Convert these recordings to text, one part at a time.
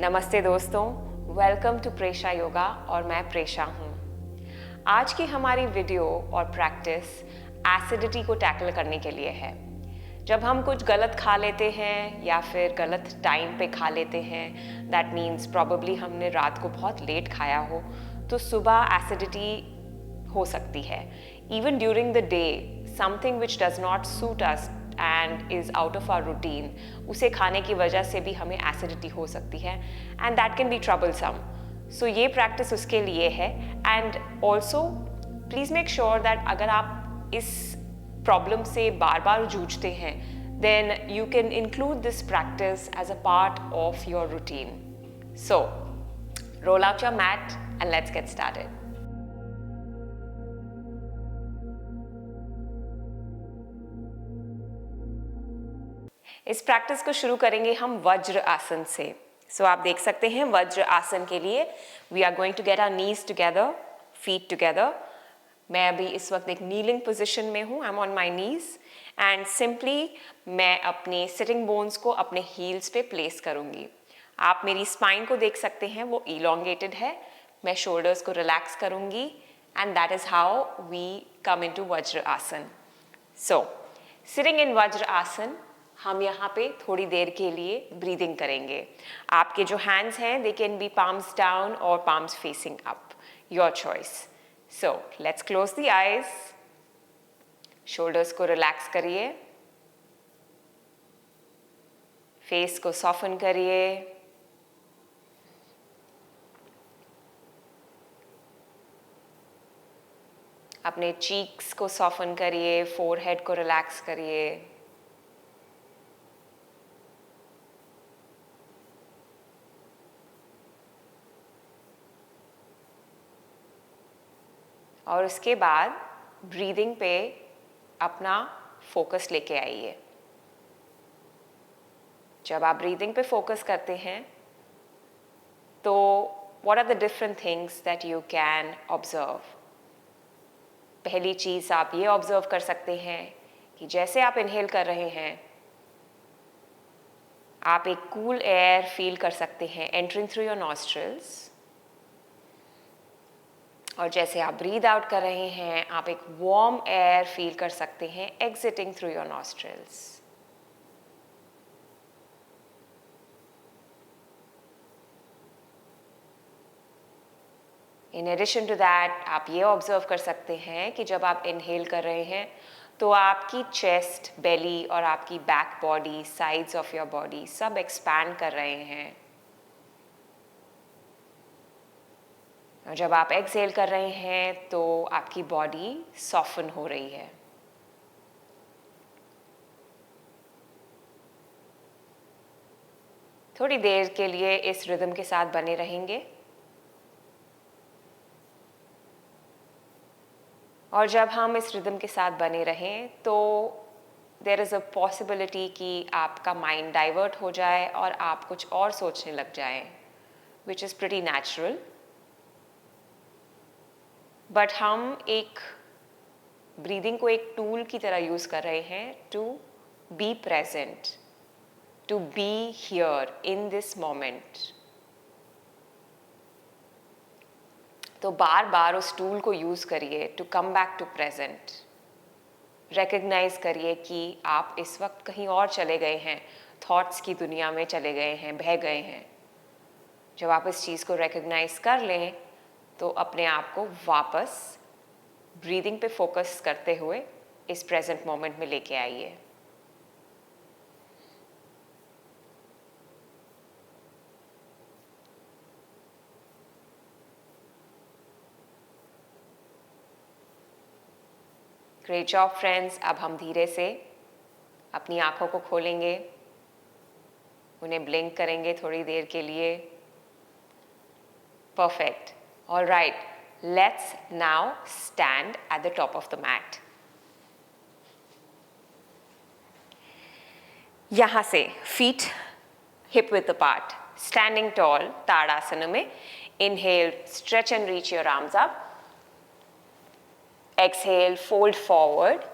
नमस्ते दोस्तों, welcome to Presha yoga और मैं प्रेशा हूँ। आज की हमारी वीडियो और प्रैक्टिस एसिडिटी को टैकल करने के लिए है। जब हम कुछ गलत खा लेते हैं या फिर गलत टाइम पे खा लेते हैं, दैट मीन्स प्रॉबेबली हमने रात को बहुत लेट खाया हो, तो सुबह एसिडिटी हो सकती है। Even during the day something which does not suit us and is out of our routine, उसे खाने की वजह से भी हमें एसिडिटी हो सकती है and that can be troublesome. So ये प्रैक्टिस उसके लिए है। And also please make sure that अगर आप इस प्रॉब्लम से बार बार जूझते हैं, then you can include this practice as a part of your routine. So, roll out your mat and let's get started. इस प्रैक्टिस को शुरू करेंगे हम वज्र आसन से। आप देख सकते हैं वज्र आसन के लिए we are going to get our knees together, feet together. मैं अभी इस वक्त एक नीलिंग पोजिशन में हूँ, I am on my knees and simply मैं अपने सिटिंग बोन्स को अपने हील्स पे प्लेस करूँगी। आप मेरी स्पाइन को देख सकते हैं, वो इलोंगेटेड है। मैं शोल्डर्स को रिलैक्स करूँगी and that is how we come into vajrasana. Sitting in वज्र आसन हम यहाँ पे थोड़ी देर के लिए ब्रीदिंग करेंगे। आपके जो हैंड्स हैं they can be palms down और palms facing up, your choice. Let's close the eyes, shoulders को रिलैक्स करिए, फेस को सॉफन करिए, अपने चीक्स को सॉफन करिए, फोरहेड को रिलैक्स करिए। और उसके बाद ब्रीदिंग पे अपना फोकस लेके आइए। जब आप ब्रीदिंग पे फोकस करते हैं तो what are the different things that you can observe. पहली चीज़ आप ये ऑब्जर्व कर सकते हैं कि जैसे आप इनहेल कर रहे हैं, आप एक कूल एयर फील कर सकते हैं एंटरिंग थ्रू योर नॉस्ट्रिल्स, और जैसे आप ब्रीद आउट कर रहे हैं आप एक वार्म एयर फील कर सकते हैं exiting through your nostrils. In addition to that आप ये ऑब्जर्व कर सकते हैं कि जब आप इनहेल कर रहे हैं तो आपकी चेस्ट, बेली और आपकी back body, sides of your body सब एक्सपैंड कर रहे हैं, और जब आप एक्सहेल कर रहे हैं तो आपकी बॉडी सॉफ्टन हो रही है। थोड़ी देर के लिए इस रिदम के साथ बने रहेंगे, और जब हम इस रिदम के साथ बने रहें तो देयर इज़ अ पॉसिबिलिटी कि आपका माइंड डाइवर्ट हो जाए और आप कुछ और सोचने लग जाएं, which is pretty natural. But हम एक ब्रीदिंग को एक टूल की तरह यूज़ कर रहे हैं to be present, to be here in this moment. तो बार बार उस टूल को यूज़ करिए to come back to present. Recognise करिए कि आप इस वक्त कहीं और चले गए हैं, थॉट्स की दुनिया में चले गए हैं, बह गए हैं। जब आप इस चीज़ को रिकग्नाइज कर लें तो अपने आप को वापस ब्रीदिंग पे फोकस करते हुए इस प्रेजेंट मोमेंट में लेके आइए। Great job friends. अब हम धीरे से अपनी आंखों को खोलेंगे, उन्हें ब्लिंक करेंगे थोड़ी देर के लिए। Perfect. All right, let's now stand at the top of the mat. यहाँ से feet hip width apart, standing tall, ताड़ासन में। Inhale, stretch and reach your arms up. Exhale, fold forward.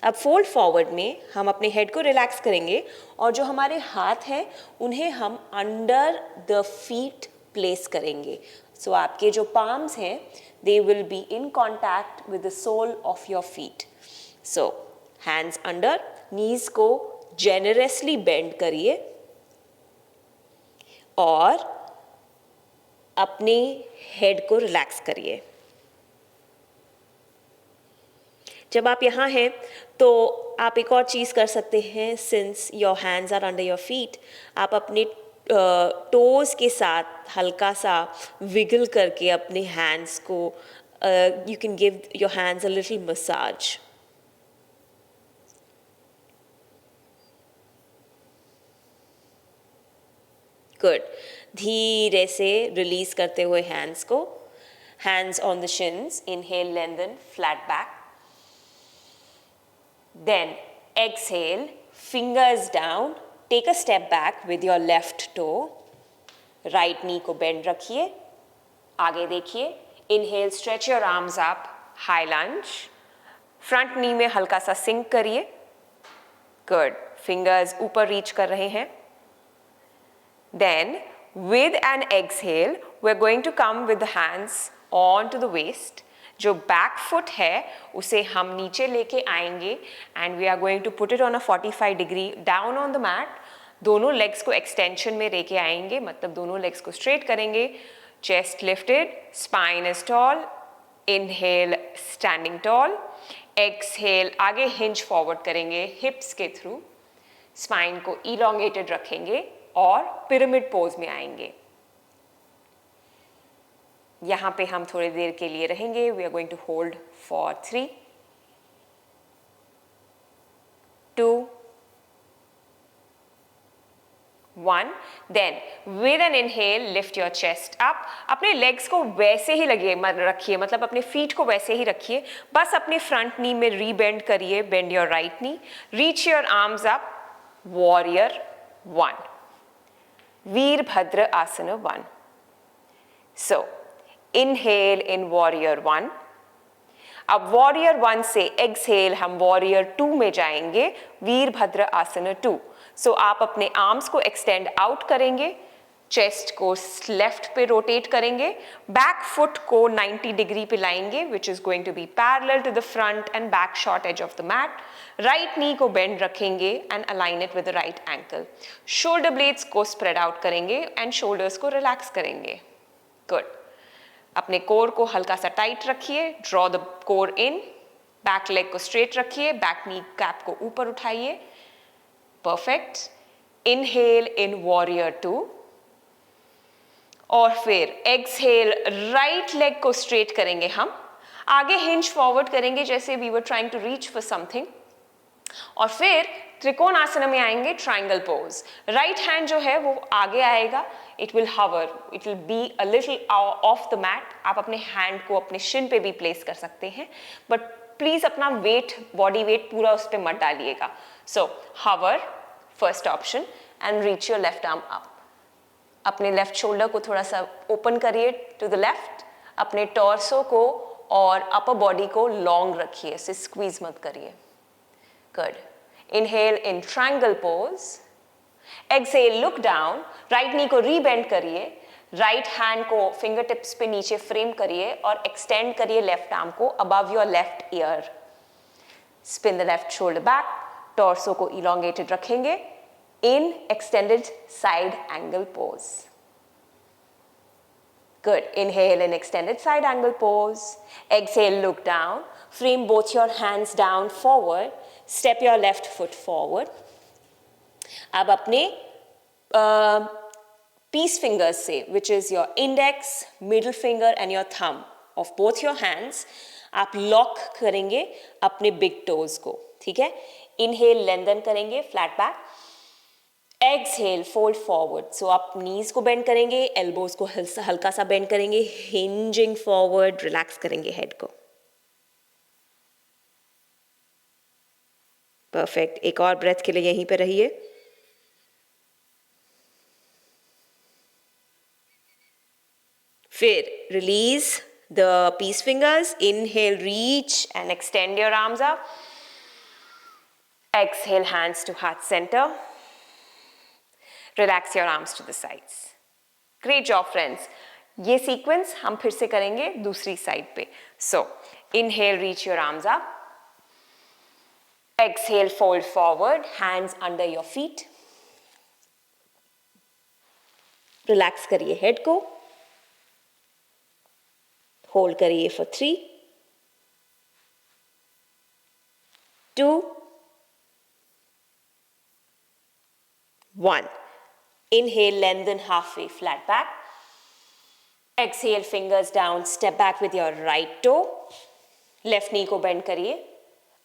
अब फोल्ड फॉरवर्ड में हम अपने हेड को relax करेंगे और जो हमारे हाथ हैं उन्हें हम अंडर द फीट प्लेस करेंगे. सो आपके जो पाम्स हैं they will be in contact with the sole of your feet. So hands under, knees को जेनरसली बेंड करिए और अपने हेड को रिलैक्स करिए. जब आप यहाँ हैं तो आप एक और चीज़ कर सकते हैं. Since your hands are under your feet, आप अपने टोज़ के साथ हल्का सा विगल करके अपने हैंड्स को you can give your hands a little massage. Good. धीरे से रिलीज करते हुए हैंड्स को. Hands on the शिन्स. Inhale, lengthen, flat back. Then exhale, fingers down, take a step back with your left toe. Right knee को bend रखिए, आगे देखिए. Inhale, stretch your arms up, high lunge. Front knee में हल्का सा sink करिए. Good. Fingers ऊपर reach कर रहे हैं. Then with an exhale, we're going to come with the hands onto the waist. जो बैक फुट है उसे हम नीचे लेके आएंगे and we are going to put it on a 45 degree down on the mat. दोनों लेग्स को extension में लेके आएंगे, मतलब दोनों लेग्स को स्ट्रेट करेंगे. Chest lifted, spine is tall. Inhale, standing tall. Exhale, आगे हिंज फॉरवर्ड करेंगे हिप्स के थ्रू. स्पाइन को इलोंगेटेड रखेंगे और पिरामिड पोज में आएंगे. यहाँ पे हम थोड़ी देर के लिए रहेंगे. We are going to hold for 3, 2, 1. Then with an inhale lift your chest up. अपने लेग्स को वैसे ही रखिए, मतलब अपने फीट को वैसे ही रखिए. बस अपने फ्रंट नी में रीबेंड करिए. Bend your right knee. Reach your arms up. Warrior 1. Virbhadra आसन 1. सो इनहेल इन वॉरियर 1. अब वॉरियर 1 से एक्सहेल हम वॉरियर 2 में जाएंगे. वीरभद्र आसन 2. सो आप अपने आर्म्स को एक्सटेंड आउट करेंगे. चेस्ट को लेफ्ट पे रोटेट करेंगे. बैक फुट को 90 डिग्री पे लाएंगे which is going to be parallel to the front and back short edge of the mat. Right knee को बेंड रखेंगे and align it with the right ankle. Shoulder blades को spread out करेंगे and shoulders को relax करेंगे. Good. अपने core को हल्का सा टाइट रखिए. Draw the core in. Back leg को स्ट्रेट रखिए. बैक नी कैप को ऊपर उठाइए. परफेक्ट. इनहेल इन वॉरियर 2 और फिर एक्सहेल राइट लेग को स्ट्रेट करेंगे हम. आगे हिंज फॉरवर्ड करेंगे जैसे we were trying to reach for something. और फिर त्रिकोण आसन में आएंगे. Triangle pose. राइट हैंड जो है वो आगे आएगा. It will hover, it will be a little off the mat. आप अपने हैंड को अपने शिन पे भी प्लेस कर सकते हैं, बट प्लीज अपना वेट, बॉडी वेट पूरा उस पर मत डालिएगा. So hover first option and reach your left arm up. अपने लेफ्ट शोल्डर को थोड़ा सा ओपन करिए टू द लेफ्ट. अपने टॉर्सो को और अपर बॉडी को लॉन्ग रखिए, इसे स्क्वीज मत करिए. Good. Inhale in triangle pose. Exhale look down. Right knee को रीबेंड करिए. राइट हैंड को फिंगर टिप्स पे नीचे फ्रेम करिए और एक्सटेंड करिए लेफ्ट आर्म को above your left ear. Spin the left shoulder back. Torso को इलोंगेटेड रखेंगे in extended side angle pose. Good. Inhale in extended side angle pose. Exhale, look down. Frame both your hands down forward. Step your left foot forward. अब अपने peace fingers से, which is your index, middle finger and your thumb of both your hands, आप lock करेंगे अपने big toes को. ठीक है. Inhale, lengthen करेंगे, flat back. Exhale fold forward. So आप नीज को बेंड करेंगे, एल्बोज को हल्का सा बेंड करेंगे, हिंजिंग फॉरवर्ड, रिलैक्स करेंगे हेड को. परफेक्ट. एक और ब्रेथ के लिए यहीं पे रहिए. फिर release the peace fingers. Inhale, reach and extend your arms up. Exhale, hands to heart center. Relax your arms to the sides. Great job, friends. ये sequence हम फिर से करेंगे दूसरी side पे. So, inhale, reach your arms up. Exhale, fold forward, hands under your feet. Relax करिए head को. Hold करिए for 3, 2, 1. Inhale, lengthen halfway, flat back. Exhale, fingers down, step back with your right toe. Left knee को bend करिए.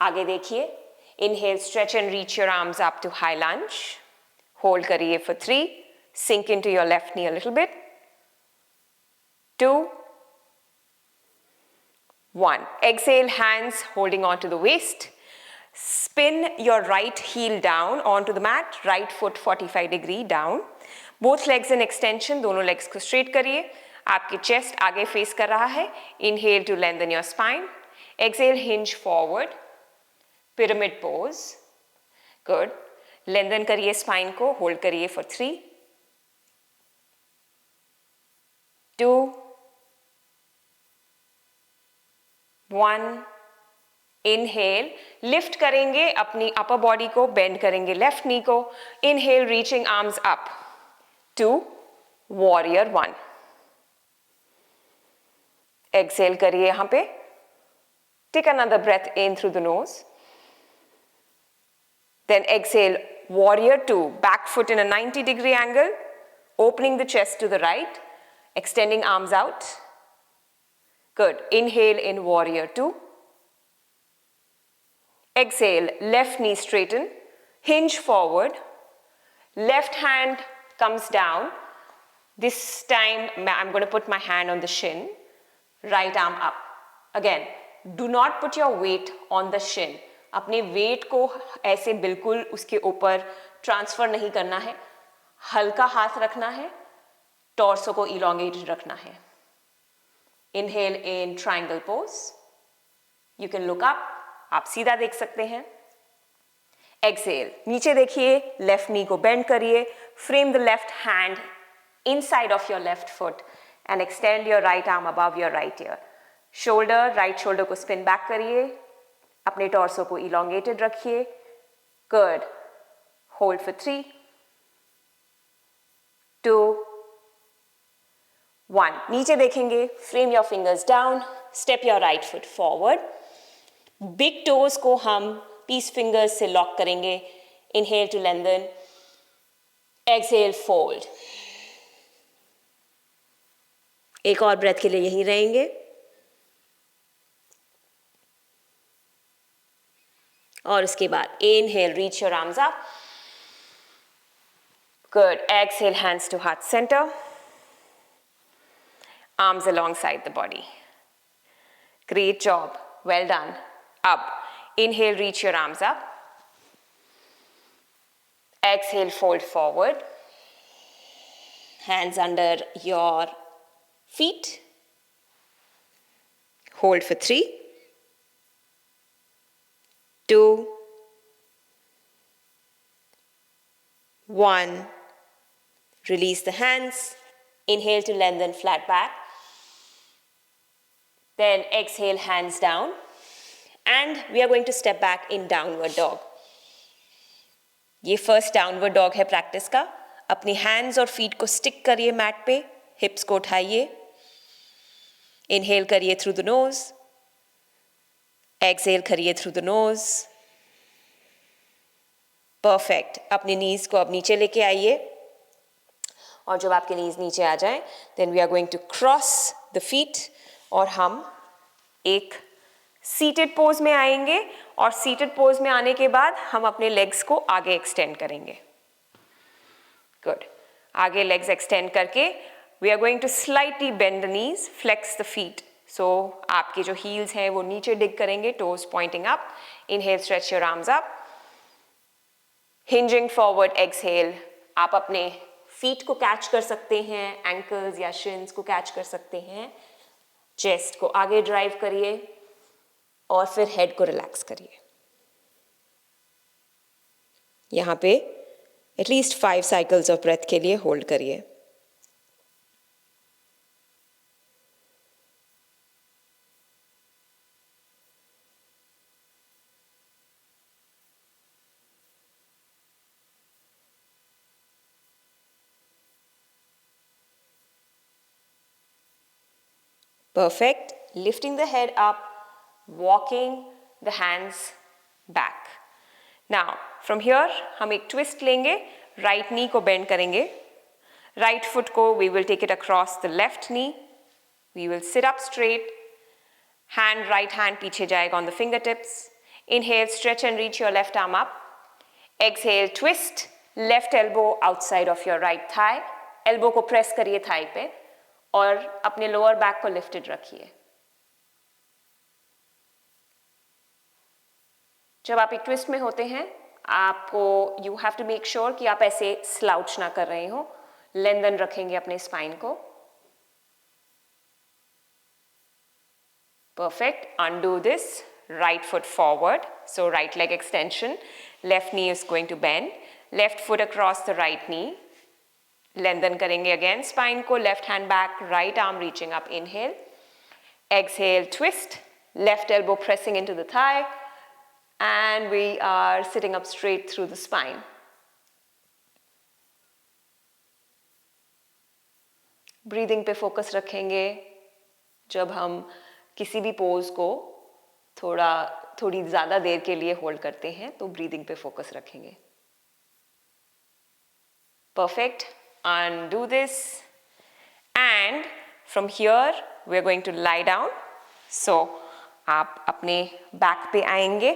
आगे देखिए. Inhale, stretch and reach your arms up to high lunge. Hold करिए for 3. Sink into your left knee a little bit. 2, 1. Exhale, hands holding onto the waist. Spin your right heel down onto the mat. Right foot 45 degree down. Both legs in extension. दोनों legs को straight करिए. आपकी chest आगे face कर रहा है. Inhale to lengthen your spine. Exhale, hinge forward. Pyramid pose. Good. Lengthen करिए spine को. Hold करिए for 3, 2, 1. Inhale, lift करेंगे अपनी upper body को, bend करेंगे left knee को. Inhale, reaching arms up to warrior 1. Exhale करिए यहाँ पे. Take another breath in through the nose. Then exhale, warrior 2. Back foot in a 90-degree angle, opening the chest to the right, extending arms out. Good. Inhale in warrior 2. Exhale, left knee straighten, hinge forward, left hand comes down. This time I'm going to put my hand on the shin, right arm up. Again, do not put your weight on the shin. अपने weight को ऐसे बिल्कुल उसके ऊपर transfer नहीं करना है. हल्का हाथ रखना है, torso को elongated रखना है. Inhale in triangle pose. You can look up. आप सीधा देख सकते हैं. Exhale, नीचे देखिए, left knee को bend करिए. Frame the left hand inside of your left foot and extend your right arm above your right ear. Shoulder, right shoulder को spin back करिए. अपने torso को elongated रखिए. Good. Hold for 3, 2, 1. नीचे देखेंगे. Frame your fingers down. Step your right foot forward. Big toes को हम peace fingers से lock करेंगे. Inhale to lengthen. Exhale, fold. एक और breath के लिए यहीं रहेंगे. और उसके बाद inhale, reach your arms up. Good. Exhale, hands to heart center. Arms alongside the body. Great job. Well done. Up. Inhale, reach your arms up. Exhale, fold forward. Hands under your feet. Hold for 3, 2, 1. Release the hands. Inhale to lengthen, flat back. Then exhale, hands down. And we are going to step back in downward dog. ये first downward dog है practice का. अपनी hands और feet को stick करिए mat पे. Hips को उठाइए. Inhale करिए through the nose. Exhale करिए through the nose. Perfect. अपनी knees को अब नीचे लेके आइए. और जब आपके knees नीचे आ जाएं, then we are going to cross the feet. और हम एक seated pose में आएंगे. और seated pose में आने के बाद हम अपने legs को आगे extend करेंगे. Good. आगे legs extend करके we are going to slightly bend the knees, flex the feet. So आपके जो heels हैं वो नीचे dig करेंगे, toes pointing up. Inhale, stretch your arms up. Hinging forward, exhale. आप अपने feet को catch कर सकते हैं, ankles या shins को catch कर सकते हैं. Chest को आगे drive करिए और फिर head को relax करिए. यहाँ पे एटलीस्ट 5 साइकिल्स ऑफ ब्रेथ के लिए होल्ड करिए। Perfect. Lifting the head up, walking the hands back. Now, from here, हम एक twist लेंगे, right knee को bend करेंगे, right foot को we will take it across the left knee, we will sit up straight, right hand पीछे जाएगा on the fingertips. Inhale, stretch and reach your left arm up. Exhale, twist, left elbow outside of your right thigh. Elbow को press करिए thigh पे और अपने lower back को lifted रखिए। जब आप एक ट्विस्ट में होते हैं, आपको you have to make sure कि आप ऐसे स्लाउच ना कर रहे हो, लेंथन रखेंगे अपने स्पाइन को। Perfect. Undo this, right foot forward, so right leg extension, left knee is going to bend, left foot across the right knee, lengthen करेंगे अगेन स्पाइन को, left hand back, right arm reaching up, inhale, exhale, twist, left elbow pressing into the thigh, and we are sitting up straight through the spine. Breathing पे focus रखेंगे। जब हम किसी भी pose को थोड़ी ज़्यादा देर के लिए होल्ड करते हैं तो ब्रीदिंग पे फोकस रखेंगे। Perfect. Undo this. And from here we are going to lie down. So आप अपने बैक पे आएंगे,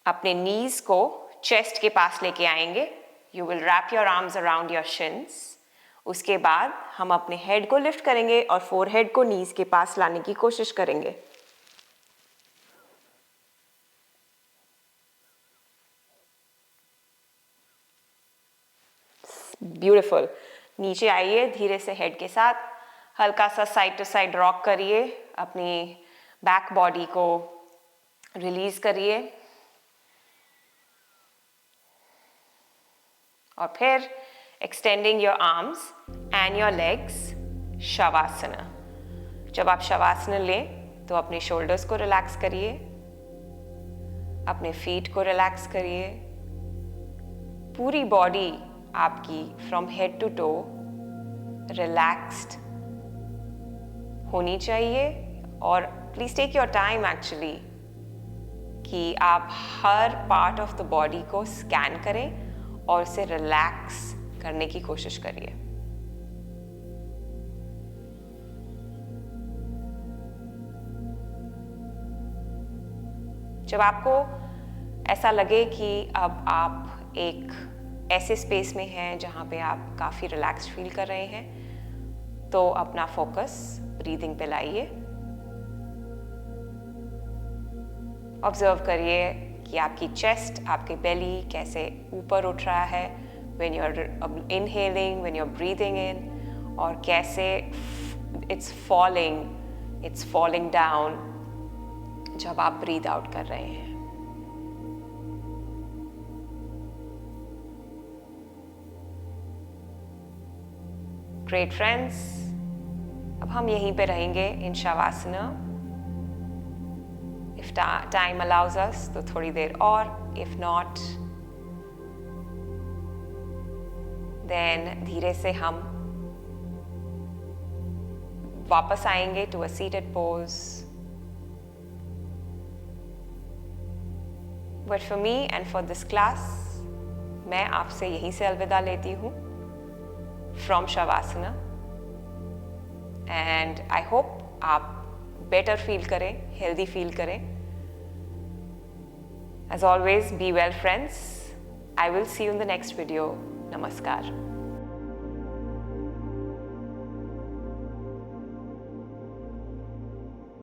अपने नीज को चेस्ट के पास लेके आएंगे। You will wrap your arms around your शिन्स। उसके बाद हम अपने हेड को लिफ्ट करेंगे और फोरहेड को नीज के पास लाने की कोशिश करेंगे। ब्यूटिफुल। नीचे आइए धीरे से हेड के साथ, हल्का सा साइड टू साइड रॉक करिए, अपनी बैक बॉडी को रिलीज करिए और फिर extending your arms and your legs, shavasana. जब आप शवासना लें तो अपने शोल्डर्स को रिलैक्स करिए, अपने फीट को रिलैक्स करिए। पूरी बॉडी आपकी from head to toe relaxed होनी चाहिए। और please take your time actually कि आप हर पार्ट ऑफ द बॉडी को स्कैन करें और उसे रिलैक्स करने की कोशिश करिए। जब आपको ऐसा लगे कि अब आप एक ऐसे स्पेस में हैं जहाँ पे आप काफ़ी रिलैक्स्ड फील कर रहे हैं, तो अपना फोकस ब्रीदिंग पे लाइए। ऑब्जर्व करिए कि आपकी चेस्ट, आपकी बेली कैसे ऊपर उठ रहा है when you are inhaling, when you are breathing in, और कैसे इट्स फॉलिंग डाउन जब आप ब्रीद आउट कर रहे हैं। ग्रेट फ्रेंड्स, अब हम यहीं पे रहेंगे इन शवासना। इफ टाइम अलाउज अस तो थोड़ी देर और, इफ नॉट देन धीरे से हम वापस आएंगे to a seated pose. But for me and for this class, मैं आपसे यहीं से अलविदा लेती हूँ from shavasana, and I hope आप बेटर फील करें, हेल्दी फील करें। As always, be well friends. I will see you in the next video. नमस्कार।